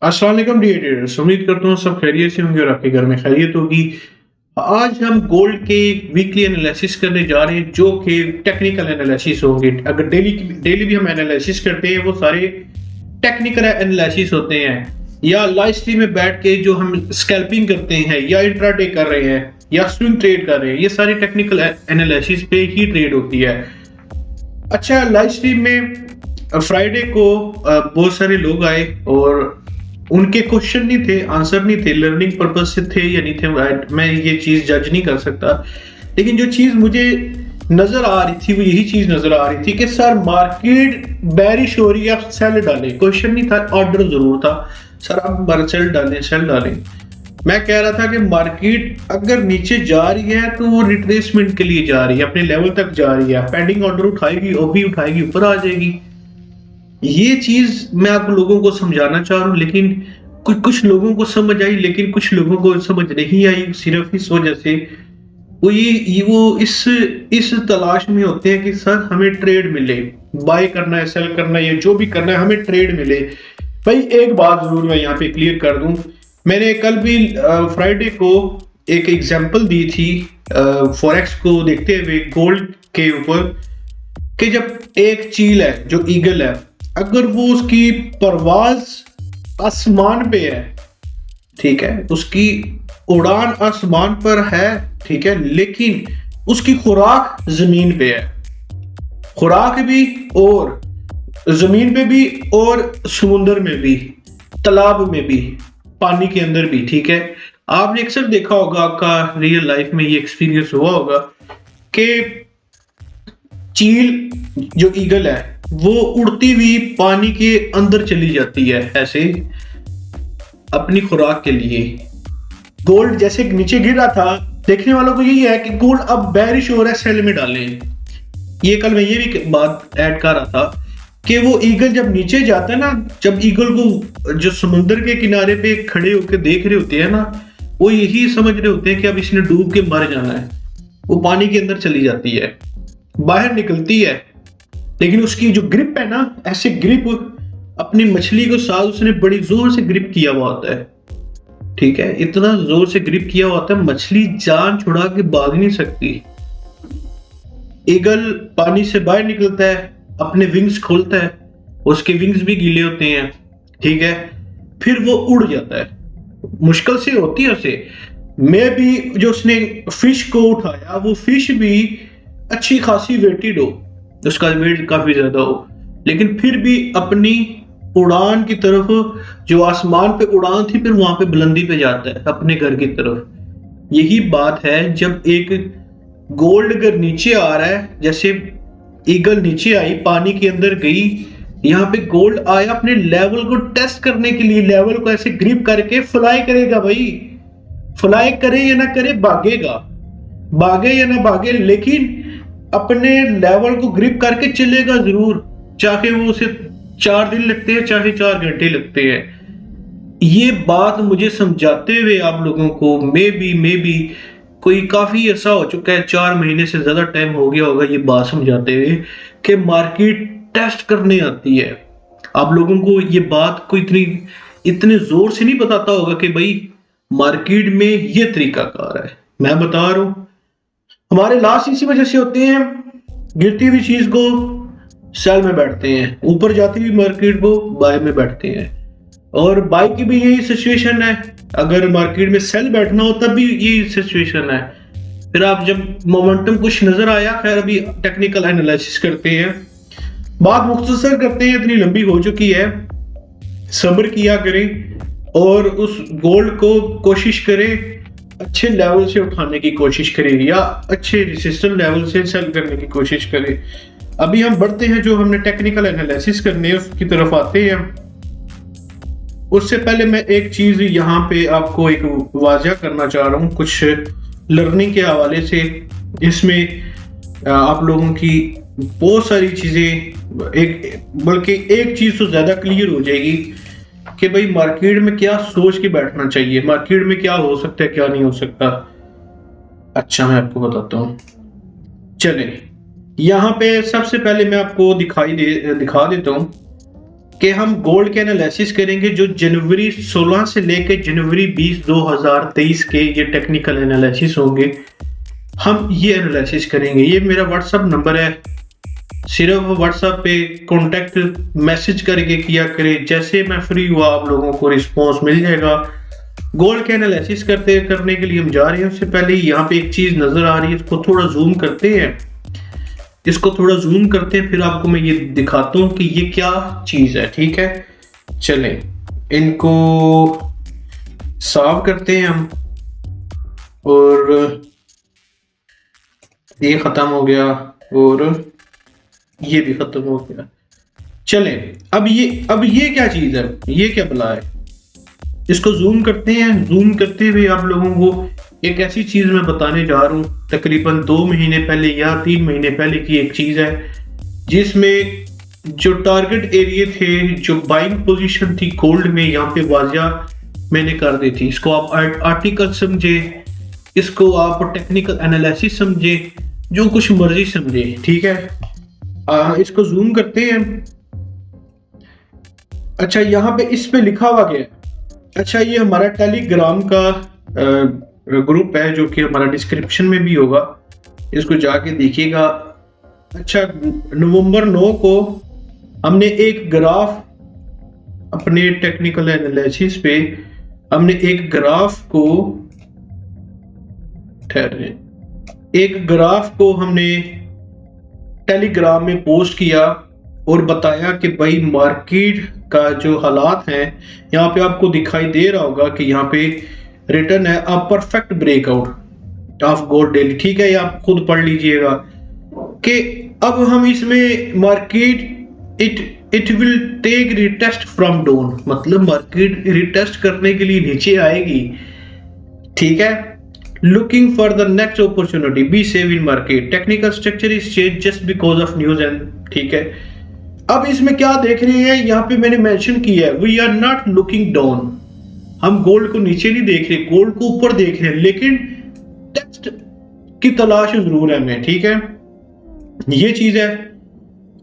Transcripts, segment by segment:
अस्सलाम वालेकुम dear traders, उम्मीद करता हूँ सब खैरियत से होंगे और आपके घर में खैरियत होगी। आज हम गोल्ड के वीकली एनालिसिस करने जा रहे हैं जो कि टेक्निकल एनालिसिस होंगे। अगर डेली डेली भी हम एनालिसिस करते हैं वो सारे टेक्निकल एनालिसिस होते हैं, या लाइव स्ट्रीम में बैठ के जो हम स्कैल्पिंग करते हैं या इंट्राडे कर रहे हैं या स्विंग ट्रेड कर रहे हैं, ये सारी टेक्निकल एनालिसिस पे ही ट्रेड होती है। अच्छा, लाइव स्ट्रीम में फ्राइडे को बहुत सारे लोग आए और उनके क्वेश्चन नहीं थे, आंसर नहीं थे, लर्निंग पर्पज से थे या नहीं थे, मैं ये चीज जज नहीं कर सकता। लेकिन जो चीज मुझे नजर आ रही थी वो यही चीज नजर आ रही थी कि सर मार्केट बेरिश हो रही है, आप सेल डालें। क्वेश्चन नहीं था, ऑर्डर जरूर था, सर आप सेल डालें सेल डालें। मैं कह रहा था कि मार्केट अगर नीचे जा रही है तो वो रिट्रेसमेंट के लिए जा रही है, अपने लेवल तक जा रही है, पेंडिंग ऑर्डर उठाएगी, ओबी उठाएगी, ऊपर आ जाएगी। ये चीज मैं आप लोगों को समझाना चाह रहा हूँ, लेकिन कुछ कुछ लोगों को समझ आई, लेकिन कुछ लोगों को समझ नहीं आई। सिर्फ इस वजह से वो वो इस तलाश में होते हैं कि सर हमें ट्रेड मिले, बाय करना है, सेल करना है, या जो भी करना है हमें ट्रेड मिले। भाई एक बात जरूर मैं यहाँ पे क्लियर कर दूं, मैंने कल भी फ्राइडे को एक एग्जांपल दी थी फॉरेक्स को देखते हुए गोल्ड के ऊपर, कि जब एक चील है जो ईगल है, अगर वो उसकी परवाज आसमान पे है, ठीक है, उसकी उड़ान आसमान पर है, ठीक है, लेकिन उसकी खुराक जमीन पे है, खुराक भी, और जमीन पे भी, और समुंदर में भी, तालाब में भी, पानी के अंदर भी, ठीक है। आपने अक्सर देखा होगा, आपका रियल लाइफ में ये एक्सपीरियंस हुआ होगा कि चील जो ईगल है वो उड़ती हुई पानी के अंदर चली जाती है ऐसे अपनी खुराक के लिए। गोल्ड जैसे नीचे गिर रहा था, देखने वालों को यही है कि गोल्ड अब बेरिश हो रहा है, सेल में डालें। ये कल मैं ये भी बात ऐड कर रहा था कि वो ईगल जब नीचे जाता है ना, जब ईगल को जो समुद्र के किनारे पे खड़े होकर देख रहे होते हैं ना, वो यही समझ रहे होते हैं कि अब इसने डूब के मर जाना है। वो पानी के अंदर चली जाती है, बाहर निकलती है, लेकिन उसकी जो ग्रिप है ना, ऐसे ग्रिप, अपनी मछली को साथ उसने बड़ी जोर से ग्रिप किया हुआ होता है, ठीक है, इतना जोर से ग्रिप किया हुआ होता है, मछली जान छुड़ा के भाग नहीं सकती। ईगल पानी से बाहर निकलता है, अपने विंग्स खोलता है, उसके विंग्स भी गीले होते हैं, ठीक है, फिर वो उड़ जाता है। मुश्किल से होती है उसे, मैं भी जो उसने फिश को उठाया वो फिश भी अच्छी खासी वेटेड हो, उसका वेट काफी ज्यादा हो, लेकिन फिर भी अपनी उड़ान की तरफ, जो आसमान पे उड़ान थी, फिर वहां पे बुलंदी पे जाता है अपने घर की तरफ। यही बात है, जब एक गोल्ड अगर नीचे आ रहा है, जैसे ईगल नीचे आई, पानी के अंदर गई, यहाँ पे गोल्ड आया अपने लेवल को टेस्ट करने के लिए, लेवल को ऐसे ग्रिप करके फ्लाई करेगा। भाई फ्लाई करे या ना करे, भागेगा, भागे या ना भागे, लेकिन अपने लेवल को ग्रिप करके चलेगा जरूर, चाहे वो उसे 4 दिन लगते हैं चाहे 4 घंटे लगते हैं। ये बात मुझे समझाते हुए आप लोगों को मे बी कोई काफी ऐसा हो चुका है, 4 महीने से ज्यादा टाइम हो गया होगा ये बात समझाते हुए कि मार्केट टेस्ट करने आती है। आप लोगों को ये बात को इतने जोर से नहीं बताता होगा कि भाई मार्केट में ये तरीका कार है। मैं बता रहा हूं, हमारे लॉस इसी वजह से होते हैं, गिरती हुई चीज को सेल में बैठते हैं, ऊपर जाती हुई मार्केट को बाय में बैठते हैं। और बाय की भी यही सिचुएशन है, अगर मार्केट में सेल बैठना हो तब भी यही सिचुएशन है। फिर आप जब मोमेंटम कुछ नजर आया, खैर अभी टेक्निकल एनालिसिस करते हैं, बात मुख्तसर करते हैं, इतनी लंबी हो चुकी है, सब्र किया करें और उस गोल्ड को कोशिश करें अच्छे लेवल से उठाने की कोशिश करें, या अच्छे रेजिस्टेंस लेवल से सेल करने की कोशिश करें। अभी हम बढ़ते हैं, जो हमने टेक्निकल एनालिसिस करने है उसकी तरफ आते हैं। उससे पहले मैं एक चीज यहाँ पे आपको एक वाज़ा करना चाह रहा हूँ, कुछ लर्निंग के हवाले से, जिसमें आप लोगों की बहुत सारी चीजें, बल्कि एक चीज तो ज्यादा क्लियर हो जाएगी कि भाई मार्केट में क्या सोच के बैठना चाहिए, मार्केट में क्या हो सकता है क्या नहीं हो सकता। अच्छा, मैं आपको बताता हूँ, चले यहाँ पे सबसे पहले मैं आपको दिखा देता हूँ कि हम गोल्ड के एनालिसिस करेंगे जो जनवरी 16 से लेकर जनवरी 20 2023 के ये टेक्निकल एनालिसिस होंगे। हम ये एनालिसिस करेंगे। ये मेरा व्हाट्सअप नंबर है, सिर्फ व्हाट्सएप पे कांटेक्ट मैसेज करके किया करें। जैसे मैं फ्री हुआ आप लोगों को रिस्पॉन्स मिल जाएगा। गोल्ड के एनालिसिस करने के लिए हम जा रहे हैं। उससे पहले यहाँ पे एक चीज नजर आ रही है, इसको थोड़ा जूम करते हैं, फिर आपको मैं ये दिखाता हूँ कि ये क्या चीज है। ठीक है, चलें इनको साफ करते हैं हम, और ये खत्म हो गया और ये भी खत्म हो गया। चलें अब ये क्या चीज है, ये क्या बला है, इसको जूम करते हैं। जूम करते हुए आप लोगों को एक ऐसी चीज मैं बताने जा रहा हूँ, तकरीबन 2 महीने पहले या 3 महीने पहले की एक चीज है, जिसमें जो टारगेट एरिया थे, जो बाइंग पोजीशन थी गोल्ड में, यहाँ पे वाजिया मैंने कर दी थी। इसको आप आर्टिकल समझे, इसको आप टेक्निकल एनालिसिस समझे, जो कुछ मर्जी समझे। ठीक है, इसको जूम करते हैं। अच्छा, यहाँ पे इस पे लिखा हुआ गया, अच्छा ये हमारा टेलीग्राम का ग्रुप है जो कि हमारा डिस्क्रिप्शन में भी होगा, इसको जाके देखिएगा। अच्छा, नवंबर 9 को हमने एक ग्राफ अपने टेक्निकल एनालिसिस पे, हमने एक ग्राफ को हमने टेलीग्राम में पोस्ट किया और बताया कि भाई मार्केट का जो हालात हैं, यहाँ पे आपको दिखाई दे रहा होगा कि यहाँ पे रिटर्न है a perfect breakout of gold daily. ठीक है, ये आप खुद पढ़ लीजिएगा कि अब हम इसमें market it will take retest from down, मतलब मार्केट रिटेस्ट करने के लिए नीचे आएगी। ठीक है, looking for the next opportunity, be safe in market, technical structure is changed just because of news and ठीक है। अब इसमें क्या देख रहे हैं, यहाँ पे मैंने मेंशन किया है, we are not looking down, हम गोल्ड को नीचे नहीं देख रहे, गोल्ड को ऊपर देख रहे हैं, लेकिन टेस्ट की तलाश जरूर है हमें। ठीक है, ये चीज है।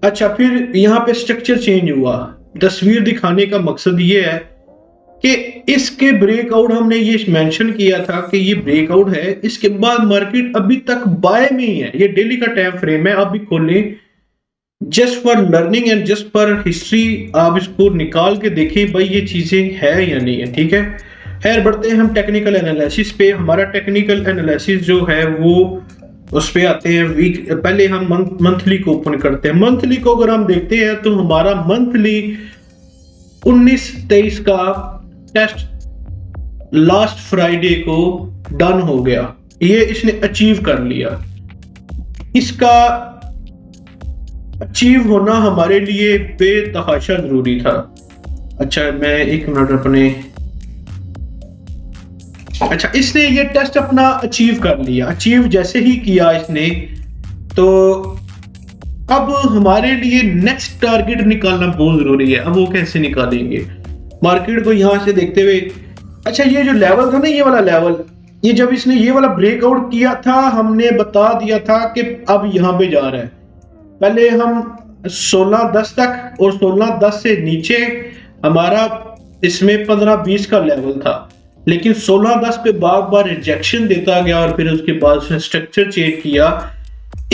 अच्छा, फिर यहाँ पे स्ट्रक्चर चेंज हुआ। तस्वीर दिखाने का मकसद ये है कि इसके ब्रेकआउट, हमने ये मेंशन किया था कि ये ब्रेकआउट है, इसके बाद मार्केट अभी तक बाय में ही है। ये डेली का टाइम फ्रेम है, आप भी खोलें, just for learning and just for history, आप इसको निकाल के देखें भाई ये चीजें है या नहीं है। ठीक है, खैर बढ़ते हैं हम टेक्निकल एनालिसिस पे। हमारा टेक्निकल एनालिसिस जो है वो उस पे आते हैं वीक, पहले हम मंथली को ओपन करते हैं। मंथली को अगर हम देखते हैं तो हमारा मंथली 19-23 का टेस्ट लास्ट फ्राइडे को डन हो गया, ये इसने अचीव कर लिया। इसका अचीव होना हमारे लिए बेतहाशा जरूरी था। अच्छा, मैं 1 मिनट अपने, अच्छा इसने ये टेस्ट अपना अचीव कर लिया। अचीव जैसे ही किया इसने, तो अब हमारे लिए नेक्स्ट टारगेट निकालना बहुत जरूरी है। अब वो कैसे निकालेंगे, मार्केट को यहां से देखते हुए। अच्छा, ये जो लेवल था ना, ये वाला लेवल, ये जब इसने ये वाला ब्रेकआउट किया था, हमने बता दिया था कि अब यहां पे जा रहा है। पहले हम 16.10 तक और 16.10 से नीचे हमारा इसमें 15-20 का लेवल था, लेकिन 16.10 पे बार बार रिजेक्शन देता गया और फिर उसके बाद उसने स्ट्रक्चर चेंज किया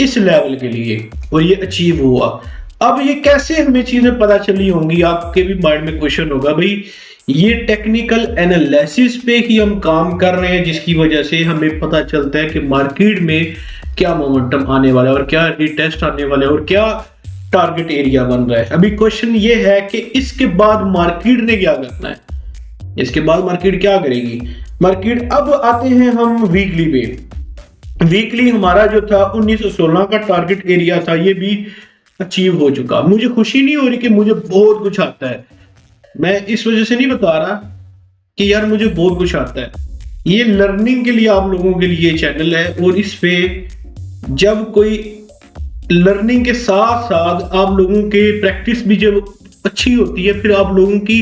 इस लेवल के लिए और ये अचीव हुआ। अब ये कैसे हमें चीजें पता चली होंगी, आपके भी माइंड में क्वेश्चन होगा, भाई ये टेक्निकल एनालिसिस पे ही हम काम कर रहे हैं, जिसकी वजह से हमें पता चलता है कि मार्केट में क्या मोमेंटम आने वाला है और क्या रिटेस्ट आने वाला है और क्या टारगेट एरिया बन रहा है। अभी क्वेश्चन ये है कि इसके बाद मार्केट ने क्या करना है, इसके बाद मार्केट क्या करेगी। मार्केट, अब आते हैं हम वीकली पे। वीकली हमारा जो था 1916 का टारगेट एरिया था, ये भी अचीव हो चुका। मुझे खुशी नहीं हो रही कि मुझे बहुत कुछ आता है, मैं इस वजह से नहीं बता रहा कि यार मुझे बहुत कुछ आता है। ये लर्निंग के लिए आप लोगों के लिए चैनल है, और इस पे जब कोई लर्निंग के साथ साथ आप लोगों के प्रैक्टिस भी जब अच्छी होती है, फिर आप लोगों की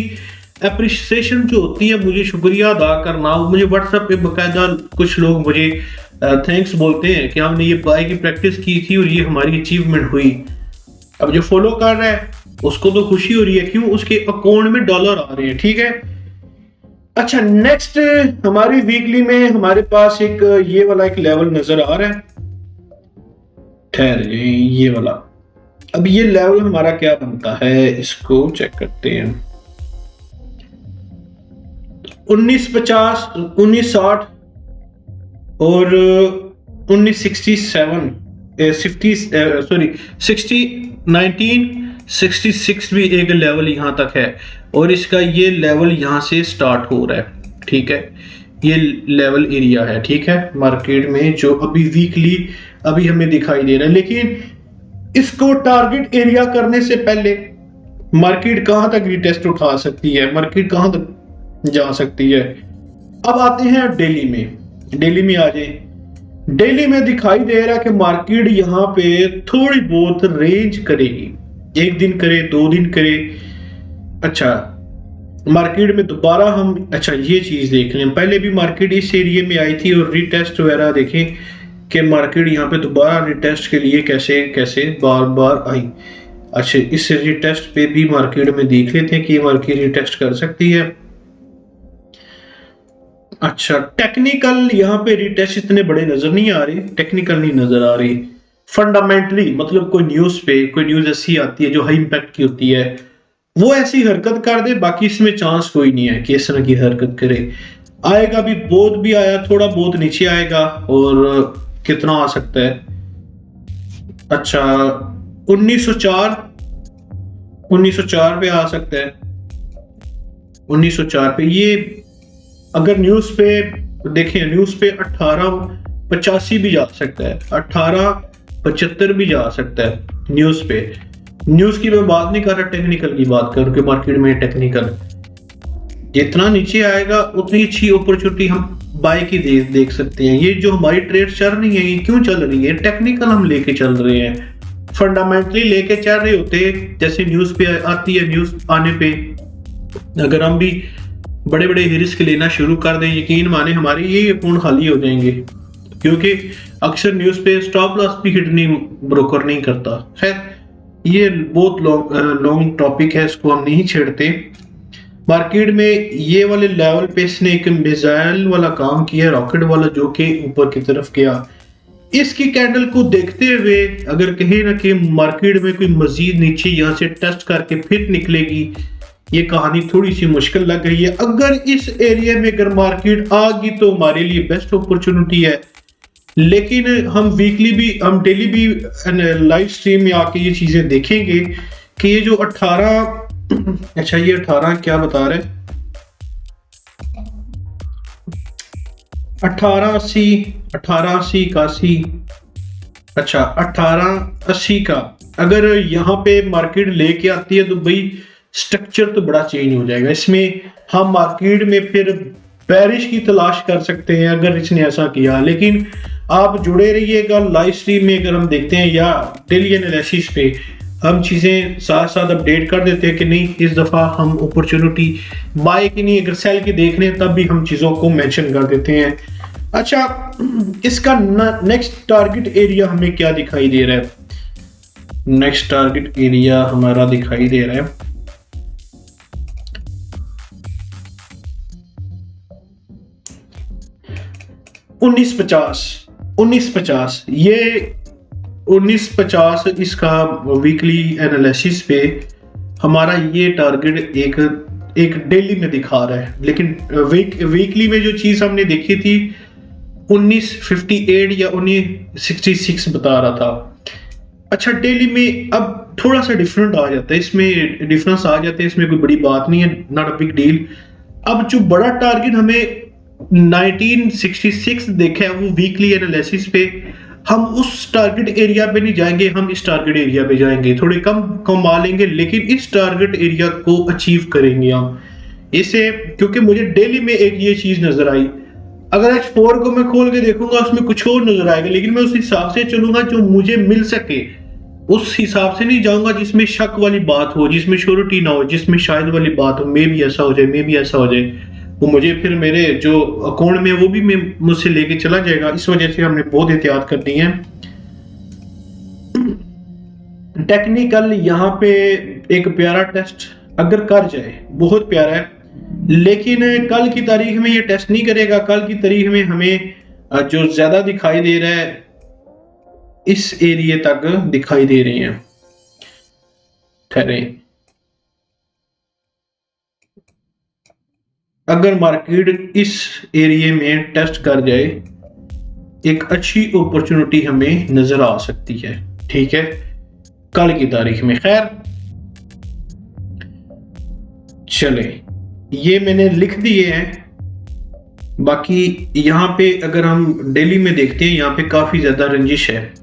अप्रिसिएशन जो होती है, मुझे शुक्रिया अदा करना। मुझे व्हाट्सएप पे बकायदा कुछ लोग मुझे थैंक्स बोलते हैं कि हमने ये बाय की प्रैक्टिस की थी और ये हमारी अचीवमेंट हुई। अब जो फॉलो कर रहा है उसको तो खुशी हो रही है, क्यों? उसके अकाउंट में डॉलर आ रहे हैं, ठीक है। अच्छा, नेक्स्ट हमारी वीकली में हमारे पास एक ये वाला एक लेवल नजर आ रहा है, ठहर ये वाला। अब ये लेवल हमारा क्या बनता है, इसको चेक करते हैं। 1950, 1960 और 1967, 1966 भी एक लेवल यहां तक है, और इसका ये लेवल यहां से स्टार्ट हो रहा है, ठीक है। ये लेवल एरिया है, ठीक है, मार्केट में जो अभी वीकली अभी हमें दिखाई दे रहा है। लेकिन इसको टारगेट एरिया करने से पहले मार्केट कहां तक रिटेस्ट उठा सकती है, मार्केट कहां तक जा सकती है। अब आते हैं डेली में, डेली में आ जाए। डेली में दिखाई दे रहा है कि मार्केट यहां पे थोड़ी बहुत रेंज करेगी, एक दिन करे, 2 दिन करे। अच्छा, मार्केट में दोबारा हम, अच्छा ये चीज देख लें, पहले भी मार्केट इस एरिया में आई थी और रिटेस्ट वगैरह देखें कि मार्केट यहाँ पे दोबारा रिटेस्ट के लिए कैसे कैसे बार बार आई। अच्छा, इस रिटेस्ट पे भी मार्केट में देख लेते हैं कि मार्केट रिटेस्ट कर सकती है। अच्छा, टेक्निकल यहाँ पे रिटेस्ट इतने बड़े नजर नहीं आ रहे, टेक्निकल नहीं नजर आ रही। फंडामेंटली मतलब कोई न्यूज ऐसी आती है जो हाई इंपैक्ट की होती है, वो ऐसी हरकत कर दे, बाकी इसमें चांस कोई नहीं है कि इस तरह की हरकत करे। आएगा भी, बहुत भी आया, थोड़ा बहुत नीचे आएगा, और कितना आ सकता है। अच्छा, 1904 पे आ सकता है, 1904 पे। ये अगर न्यूज पे देखें, न्यूज पे 1885 भी जा सकता है, 1875 भी जा सकता है न्यूज पे। न्यूज की मैं बात नहीं कर रहा, टेक्निकल की बात कर रहा हूं, मार्केट में टेक्निकल जितना नीचे आएगा उतनी अच्छी अपॉर्चुनिटी हम बाय की देख सकते हैं। ये जो हमारी ट्रेड चल रही है, ये क्यों चल रही है? टेक्निकल हम लेके चल रहे हैं, फंडामेंटली लेके चल रहे होते। जैसे न्यूज पे आती है, न्यूज आने पे अगर हम भी बड़े बड़े रिस्क लेना शुरू कर दें, यकीन माने हमारे ये अकाउंट खाली हो जाएंगे, क्योंकि अक्सर न्यूज पे स्टॉप लॉस भी हिट नहीं, ब्रोकर नहीं करता। खैर, ये बहुत लॉन्ग टॉपिक है, इसको हम नहीं छेड़ते। मार्केट में ये वाले लेवल पे इसने एक मिसाइल वाला काम किया, रॉकेट वाला, जो कि ऊपर की तरफ गया। इसकी कैंडल को देखते हुए अगर कहीं ना कहीं मार्केट में कोई मजीद नीचे यहाँ से टेस्ट करके फिर निकलेगी, ये कहानी थोड़ी सी मुश्किल लग रही है। अगर इस एरिया में अगर मार्केट आ गई तो हमारे लिए बेस्ट अपॉर्चुनिटी है। लेकिन हम वीकली भी, हम डेली भी लाइव स्ट्रीम में आके ये चीजें देखेंगे कि ये जो 18, अच्छा ये 18 क्या बता रहे, 1880, 1880, 81, अच्छा 1880 का अगर यहाँ पे मार्केट लेके आती है तो भाई स्ट्रक्चर तो बड़ा चेंज हो जाएगा। इसमें हम मार्केट में फिर बेरिश की तलाश कर सकते हैं अगर इसने ऐसा किया। लेकिन आप जुड़े रहिएगा लाइव स्ट्रीम में, अगर हम देखते हैं या डेली एनालिसिस पे हम चीजें साथ साथ अपडेट कर देते हैं कि नहीं इस दफा हम अपॉर्चुनिटी बाय की नहीं, अगर सेल की देख रहे हैं तब भी हम चीजों को मेंशन कर देते हैं। अच्छा, इसका नेक्स्ट टारगेट एरिया हमें क्या दिखाई दे रहा है? नेक्स्ट टारगेट एरिया हमारा दिखाई दे रहा है 1950। ये 1950 इसका वीकली एनालिसिस पे हमारा ये टारगेट एक डेली में दिखा रहा है। लेकिन वीकली में जो चीज हमने देखी थी 1958 या 1966 बता रहा था। अच्छा, डेली में अब थोड़ा सा डिफरेंट आ जाता है, इसमें डिफरेंस आ जाते हैं, इसमें कोई बड़ी बात नहीं है, नॉट अ बिग डील। अब जो बड़ा टारगेट हमें 1966 देखा है वो वीकली एनालिसिस पे, हम उस टारगेट एरिया पे नहीं जाएंगे, हम इस टारगेट एरिया पे जाएंगे, थोड़े कम कमा लेंगे लेकिन इस टारगेट एरिया को अचीव करेंगे हम इसे। क्योंकि मुझे डेली में एक ये चीज नजर आई, अगर H4 को मैं खोल के देखूंगा उसमें कुछ और नजर आएगा, लेकिन मैं उस हिसाब से चलूंगा जो मुझे मिल सके, उस हिसाब से नहीं जाऊंगा जिसमें शक वाली बात हो, जिसमें श्योरिटी ना हो, जिसमें शायद वाली बात हो, मे भी ऐसा हो जाए, मे भी ऐसा हो जाए, वो मुझे फिर मेरे जो अकाउंट में वो भी मुझसे लेके चला जाएगा। इस वजह से हमने बहुत एहतियात करनी है। टेक्निकल यहाँ पे एक प्यारा टेस्ट अगर कर जाए, बहुत प्यारा है, लेकिन कल की तारीख में ये टेस्ट नहीं करेगा। कल की तारीख में हमें जो ज्यादा दिखाई दे रहा है इस एरिया तक दिखाई दे रहे हैं। ठहरे, अगर मार्केट इस एरिया में टेस्ट कर जाए, एक अच्छी अपॉर्चुनिटी हमें नजर आ सकती है, ठीक है, कल की तारीख में। खैर चले, ये मैंने लिख दिए हैं। बाकी यहाँ पे अगर हम डेली में देखते हैं, यहाँ पे काफी ज्यादा रंजिश है,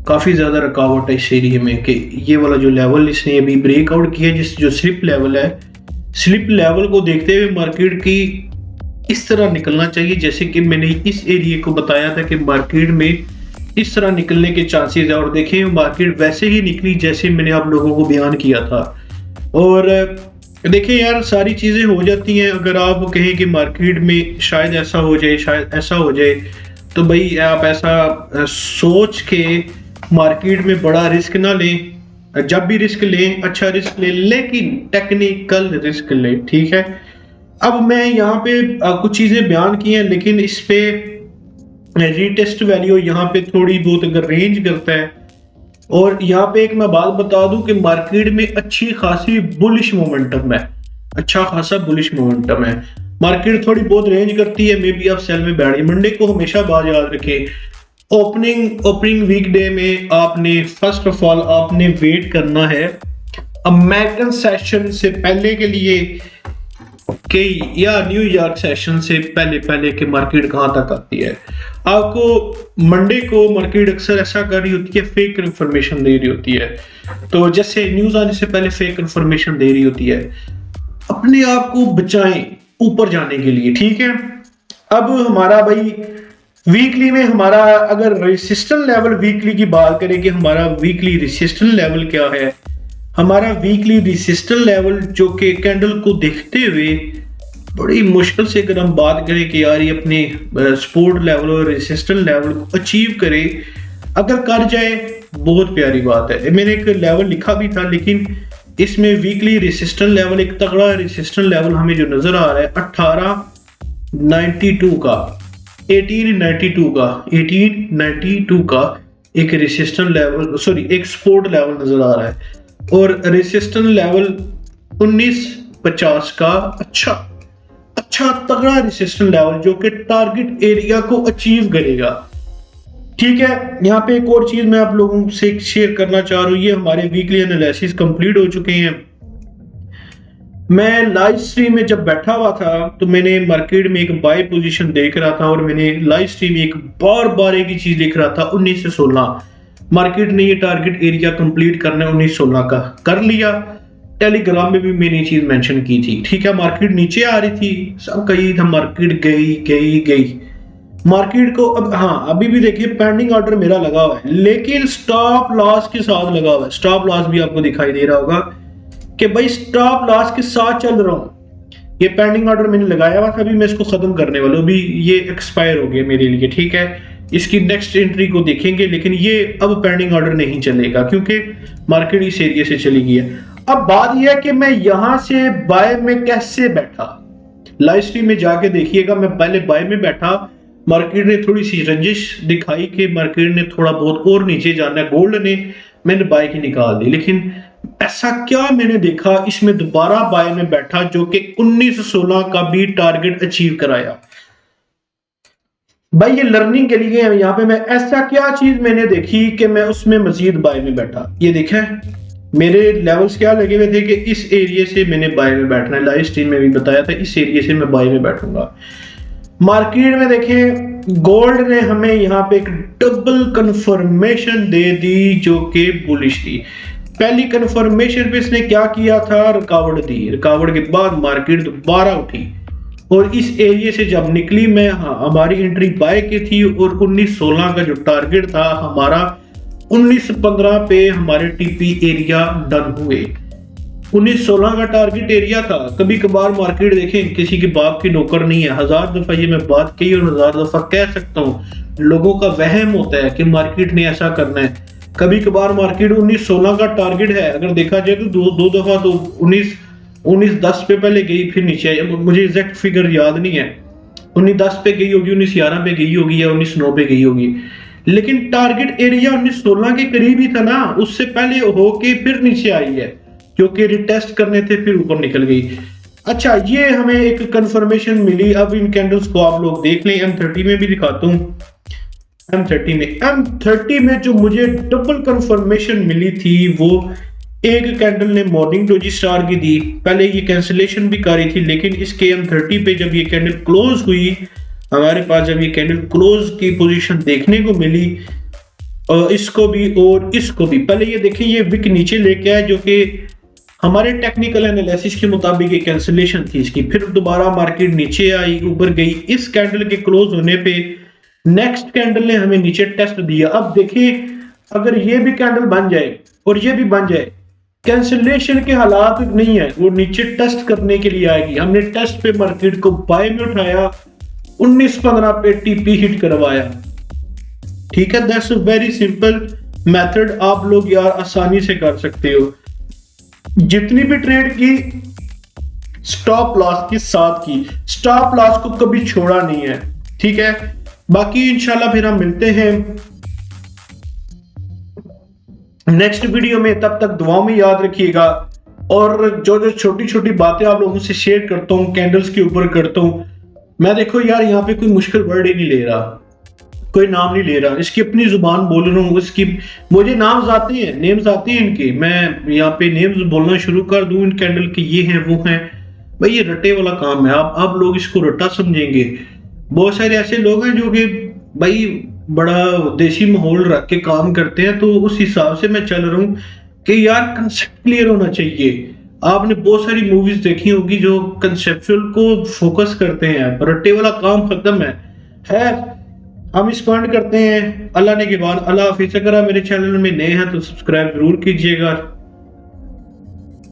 काफी ज्यादा रुकावट है इस एरिया में कि ये वाला जो लेवल इसने अभी ब्रेकआउट किया, जिस जो स्लिप लेवल है, स्लिप लेवल को देखते हुए मार्केट की इस तरह निकलना चाहिए, जैसे कि मैंने इस एरिया को बताया था कि मार्केट में इस तरह निकलने के चांसेस है। और देखें मार्केट वैसे ही निकली जैसे मैंने आप लोगों को बयान किया था। और देखें यार, सारी चीजें हो जाती हैं। अगर आप कहें कि मार्केट में शायद ऐसा हो जाए, शायद ऐसा हो जाए, तो भाई आप ऐसा सोच के मार्केट में बड़ा रिस्क ना लें। जब भी रिस्क लें, अच्छा रिस्क लें, लेकिन टेक्निकल रिस्क लें, ठीक है। अब मैं यहाँ पे कुछ चीजें बयान की हैं, लेकिन इस पे रीटेस्ट वैल्यू यहाँ पे थोड़ी बहुत अगर रेंज करता है। और यहाँ पे एक मैं बात बता दूं कि मार्केट में अच्छी खासी बुलिश मोमेंटम है, अच्छा खासा बुलिश मोमेंटम है। मार्केट थोड़ी बहुत रेंज करती है, मे बी आप सेल में बैठे। मंडे को हमेशा बात याद रखें, ओपनिंग वीकडे में आपने फर्स्ट ऑफ ऑल आपने वेट करना है अमेरिकन सेशन से पहले के लिए कि या न्यूयॉर्क सेशन से पहले के मार्केट कहां तक आती है। आपको मंडे को मार्केट अक्सर ऐसा कर रही होती है, फेक इंफॉर्मेशन दे रही होती है। तो जैसे न्यूज आने से पहले फेक इंफॉर्मेशन दे रही होती है, अपने आप को बचाएं ऊपर जाने के लिए, ठीक है। अब हमारा भाई वीकली में हमारा अगर रेसिस्टेंस लेवल वीकली की बात करें कि हमारा वीकली रेसिस्टेंस लेवल क्या है, हमारा वीकली रेसिस्टेंस लेवल जो कि कैंडल को देखते हुए बड़ी मुश्किल से अगर हम बात करें कि यार ये अपने सपोर्ट लेवल और रेसिस्टेंस लेवल को अचीव करे, अगर कर जाए बहुत प्यारी बात है। मैंने एक लेवल लिखा भी था, लेकिन इसमें वीकली रेसिस्टेंस लेवल, एक तगड़ा रेसिस्टेंस लेवल हमें जो नजर आ रहा है 1892 का 1892 का एक रेसिस्टेंस लेवल, सॉरी एक सपोर्ट लेवल नजर आ रहा है। और रेसिस्टेंस लेवल 1950 का अच्छा तगड़ा रेसिस्टेंस लेवल जो कि टारगेट एरिया को अचीव करेगा, ठीक है। यहाँ पे एक और चीज मैं आप लोगों से शेयर करना चाह रहा हूँ, ये हमारे वीकली एनालिसिस कंप्लीट हो चुके हैं। मैं लाइव स्ट्रीम में जब बैठा हुआ था तो मैंने मार्केट में एक बाय पोजीशन देख रहा था और मैंने लाइव स्ट्रीम में एक बार एक ही चीज लिख रहा था 19 से 16 मार्केट ने ये टारगेट एरिया कंप्लीट करना है 19-16 का, कर लिया। टेलीग्राम में भी मैंने ये चीज मेंशन की थी, ठीक है। मार्केट नीचे आ रही थी, सब कही था मार्केट गई मार्केट को। अब हाँ, अभी भी देखिए पेंडिंग ऑर्डर मेरा लगा हुआ है, लेकिन स्टॉप लॉस के साथ लगा हुआ है। स्टॉप लॉस भी आपको दिखाई दे रहा होगा कि भाई स्टॉप लॉस के साथ चल रहा हूं। ये पेंडिंग ऑर्डर मैंने लगाया हुआ था, अभी मैं इसको खत्म करने वाला हूं, अभी ये एक्सपायर हो गया मेरे लिए, ठीक है। इसकी नेक्स्ट एंट्री को देखेंगे, लेकिन ये अब पेंडिंग ऑर्डर नहीं चलेगा क्योंकि मार्केट इस एरिया से चली गई है। अब बात यह है कि मैं यहां से बाय में कैसे बैठा, लाइव स्ट्रीम में जाके देखिएगा। मैं पहले बाय में बैठा, मार्केट ने थोड़ी सी रंजिश दिखाई कि मार्केट ने थोड़ा बहुत और नीचे जाना है, गोल्ड ने, मैंने बाय की निकाल दी। लेकिन ऐसा क्या मैंने देखा, इसमें दोबारा बाय में बैठा जो कि 19-16 का भी टारगेट अचीव कराया। भाई ये लर्निंग के लिए है। यहाँ पे मैं ऐसा क्या चीज मैंने देखी कि मैं उसमें मजीद बाय में बैठा। ये देखा मेरे लेवल्स क्या लगे हुए थे कि इस एरिया से मैंने बाय में बैठना है, लाइव स्ट्रीम में भी बताया था इस एरिया से मैं बाय में बैठूंगा। मार्केट में देखें गोल्ड ने हमें यहाँ पे एक डबल कंफर्मेशन दे दी जो कि बुलिश थी। पहली कंफर्मेशन पे इसने क्या किया था, रुकावट दी, रुकावट के बाद मार्केट दोबारा उठी और इस एरिया से जब निकली, मैं हमारी एंट्री बाय की थी और 19-16 का जो टारगेट था हमारा 19-15 पे हमारे टीपी एरिया डन हुए। 19-16 का टारगेट एरिया था। कभी कभार मार्केट देखें किसी के बाप की नौकर नहीं है, 1000 दफा ये मैं बात कही और 1000 दफा कह सकता हूँ। लोगों का वहम होता है कि मार्केट ने ऐसा करना है। कभी कभार मार्केट 19-16 का टारगेट है, अगर देखा जाए तो दो दफा तो 19-10 पे पहले गई फिर नीचे आई। मुझे एग्जैक्ट फिगर याद नहीं है, 19-10 पे गई होगी, 19-11 पे गई होगी या 19-9 पे गई होगी, लेकिन टारगेट एरिया 19-16 के करीब ही था ना, उससे पहले होके फिर नीचे आई है क्योंकि रिटेस्ट करने थे फिर ऊपर निकल गई। अच्छा, ये हमें एक कंफर्मेशन मिली। अब इन कैंडल्स को आप लोग देख लें, M30 में भी दिखाता हूँ। M30 में जो मुझे डबल कंफर्मेशन मिली थी, वो एक कैंडल ने मॉर्निंग डोजी स्टार की दी, पहले ये कैंसिलेशन भी कर रही थी, लेकिन इसके M30 पे जब ये कैंडल क्लोज हुई, हमारे पास जब ये कैंडल क्लोज की पोजीशन देखने को मिली, इसको भी और इसको भी, पहले ये देखिए ये विक नीचे लेके आया जो कि हमारे टेक्निकल एनालिसिस के मुताबिक ये कैंसिलेशन थी इसकी, फिर दोबारा मार्केट नीचे आई, ऊपर गई। इस कैंडल के क्लोज होने पे नेक्स्ट कैंडल ने हमें नीचे टेस्ट दिया। अब देखिए अगर ये भी कैंडल बन जाए और ये भी बन जाए, कैंसिलेशन के हालात नहीं है, वो नीचे टेस्ट करने के लिए आएगी। हमने टेस्ट पे मार्केट को बाय में उठाया, 19-15 पे टीपी हिट करवाया। ठीक है, that's a very simple method, आप लोग यार आसानी से कर सकते हो। जितनी भी ट्रेड की स्टॉप लॉस के साथ की, स्टॉप लॉस को कभी छोड़ा नहीं है। ठीक है, बाकी इंशाल्लाह फिर हम मिलते हैं नेक्स्ट वीडियो में, तब तक दुआओं में याद रखिएगा। और जो जो छोटी छोटी बातें आप लोगों से शेयर करता हूँ कैंडल्स के ऊपर करता हूँ, मैं देखो यार यहाँ पे कोई मुश्किल वर्ड ही नहीं ले रहा, कोई नाम नहीं ले रहा, इसकी अपनी जुबान बोल रहा हूँ, इसकी मुझे नाम्स आते हैं, नेम्स आते हैं इनके, मैं यहाँ पे नेम्स बोलना शुरू कर दूं इन कैंडल के, ये हैं वो हैं। भाई ये रटे वाला काम है, आप लोग इसको रटा समझेंगे। बहुत सारे ऐसे लोग हैं जो कि भाई बड़ा देसी माहौल रख के काम करते हैं, तो उस हिसाब से मैं चल रहा हूँ कि यार कंसेप्ट क्लियर होना चाहिए। आपने बहुत सारी मूवीज देखी होगी जो कंसेप्चुअल को फोकस करते हैं, रट्टे वाला काम खत्म है। हम इस पॉइंट करते हैं, अल्लाह ने के बाद अल्लाह हाफिज़। अगर आप मेरे चैनल में नए हैं तो सब्सक्राइब जरूर कीजिएगा।